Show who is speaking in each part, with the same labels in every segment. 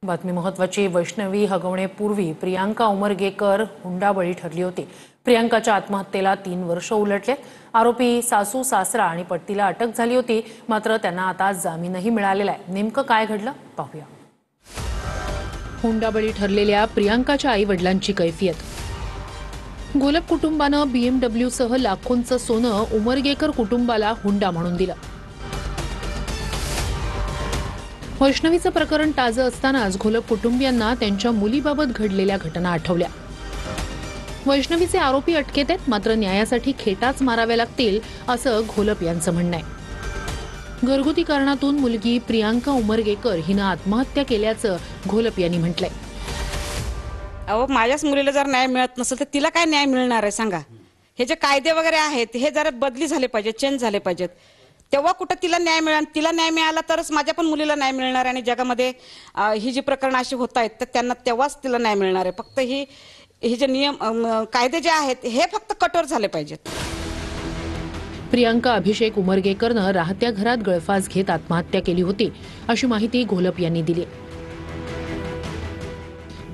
Speaker 1: बातमी महत्त्वाची। वैष्णवी हगवणेपूर्वी प्रियांका उमरगेकर हुंडाबळी ठरली होती। प्रियांकाच्या आत्महत्येला 3 वर्ष उलटले। आरोपी सासू सासरा आणि पतीला अटक झाली होती, मात्र त्यांना आता जामीनही मिळालेला आहे। नेमकं काय घडलं पाहूया। हुंडाबळी ठरलेल्या प्रियांकाच्या आई वडिलांची कैफियत। घोलप कुटुंबानं BMW सह लाखोंचं सोनं उमरगेकर कुटुंबाला हुंडा म्हणून दिलं। वैष्णवीचं प्रकरण ताजं असतानाच घोलप कुटुंबियांना त्यांच्या मुलीबाबत घडलेल्या घटना आठवल्या। वैष्णवीचे आरोपी अटकेत आहेत, मात्र न्यायासाठी खेटाच माराव्या लागतील असं घोलप यांचं म्हणणं आहे। घरगुती कारणातून मुलगी प्रियांका उमरगेकर हिनं आत्महत्या केल्याचं घोलप यांनी म्हटलंय।
Speaker 2: अहो, माझ्याच मुलीला जर न्याय मिळत नसेल तर तिला काय न्याय मिळणार आहे सांगा। हे जे कायदे वगैरे आहेत हे जरा बदली झाले पाहिजे, चेंज झाले पाहिजेत, तेव्हा कुठं तिला न्याय मिळेल। तिला न्याय मिळाला तरच माझ्या पण मुलीला न्याय मिळणार आहे। आणि जगामध्ये ही जी प्रकरण अशी होत आहेत तर त्यांना तेव्हाच तिला न्याय मिळणार आहे। फक्त ही जे नियम कायदे जे आहेत हे फक्त कठोर झाले पाहिजेत।
Speaker 1: प्रियांका अभिषेक उमरगेकरनं राहत्या घरात गळफास घेत आत्महत्या केली होती, अशी माहिती घोलप यांनी दिली।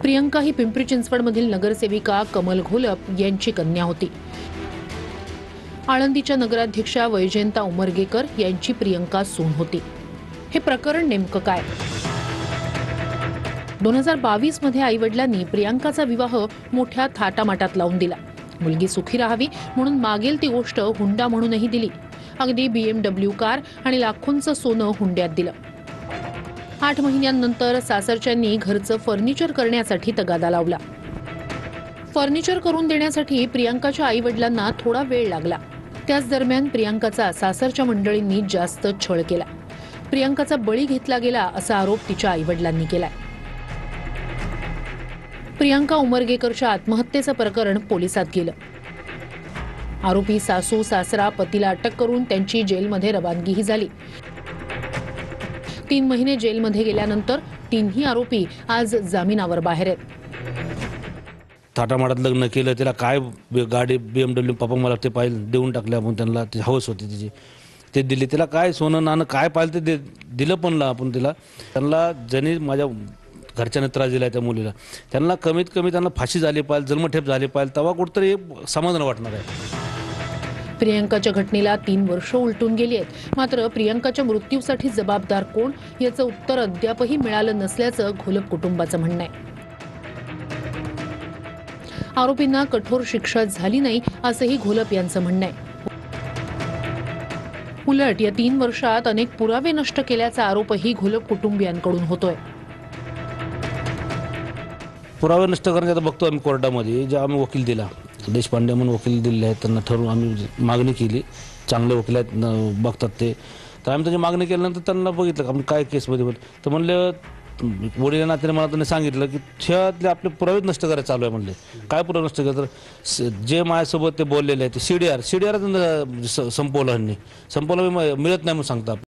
Speaker 1: प्रियांका ही पिंपरी चिंचवडमधील नगरसेविका कमल घोलप यांची कन्या होती। आळंदीच्या नगराध्यक्षा वैजयंता उमरगेकर यांची प्रियांका सून होती। हे प्रकरण नेमकं काय? 2022 मध्ये आईवडिलांनी प्रियांकाचा विवाह मोठ्या थाटामाटात लावून दिला। मुलगी सुखी राहावी म्हणून मागेल ती गोष्ट हुंडा म्हणूनही दिली। अगदी BMW कार आणि लाखोंचं सोनं हुंड्यात दिलं। 8 महिन्यांनंतर सासरच्यांनी घरचं फर्निचर करण्यासाठी तगादा लावला। फर्निचर करून देण्यासाठी प्रियांकाच्या आईवडिलांना थोडा वेळ लागला। त्याच दरम्यान प्रियांकाचा सासरच्या मंडळींनी जास्त छळ केला। प्रियांकाचा बळी घेतला गेला असा आरोप तिच्या आईवडिलांनी केलाय। प्रियांका उमरगेकरच्या आत्महत्येचं प्रकरण पोलिसात गेलं। आरोपी सासू सासरा पतीला अटक करून त्यांची जेलमध्ये रवानगीही झाली। 3 महिने जेलमध्ये गेल्यानंतर तीनही आरोपी आज जामिनावर बाहेर आहेत।
Speaker 3: थाटामाटात लग्न केलं, त्याला काय गाडी BMW पप्पा मला ते पाहिजे देऊन टाकले आपण त्यांना, ती हौस होती तिची, ते दिली। त्याला काय सोनं नाणं काय पाहिलं ते दिलं पण आपण तिला। त्यांना ज्यांनी माझ्या घरच्यांना त्रास दिला त्या मुलीला, त्यांना कमीत कमी त्यांना फाशी झाली पाहिजे, जन्मठेप झाली पाहिजे, तेव्हा कुठंतरी समाधान वाटणार आहे।
Speaker 1: प्रियांकाच्या घटनेला 3 वर्ष उलटून गेली आहेत, मात्र प्रियांकाच्या मृत्यूसाठी जबाबदार कोण याचं उत्तर अद्यापही मिळालं नसल्याचं घोलप कुटुंबाचं म्हणणं आहे। आरोपींना कठोर शिक्षा झाली नाही असंही घोलप यांचं म्हणणं आहे। उलट या 3 वर्षात अनेक पुरावे नष्ट केल्याचा आरोपही घोलप कुटुंबियांकडून होतोय।
Speaker 3: पुरावे नष्ट करण्याचा आता बघतो आम्ही कोर्टामध्ये, जे आम्ही वकील दिला, देशपांडे म्हणून वकील दिले आहेत, त्यांना ठरवून आम्ही मागणी केली। चांगले वकील आहेत, बघतात ते, तर आम्ही त्याची मागणी केल्यानंतर त्यांना बघितलं का आपण काय केसमध्ये तर म्हणले, वडील नात्याने मला त्यांनी सांगितलं की त्यातले आपले पुरावे नष्ट करायला चालू आहे। म्हणले काय पुरावे नष्ट केलं तर जे माझ्यासोबत ते बोललेले आहे ते CDR संपवलं, मिळत नाही म्हणून सांगतात।